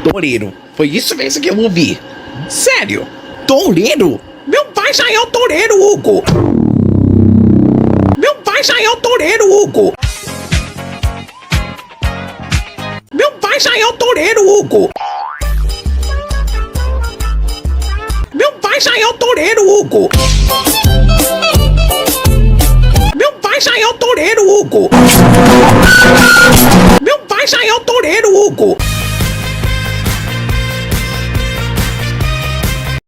Toureiro. Foi isso mesmo que eu ouvi. Sério? Toureiro? Meu pai já é o toureiro, Hugo. Meu pai já é o toureiro, Hugo. Meu pai já é o toureiro, Hugo. Meu pai já é o toureiro, Hugo. Meu pai já é o toureiro, Hugo. Meu pai já é o toureiro, Hugo.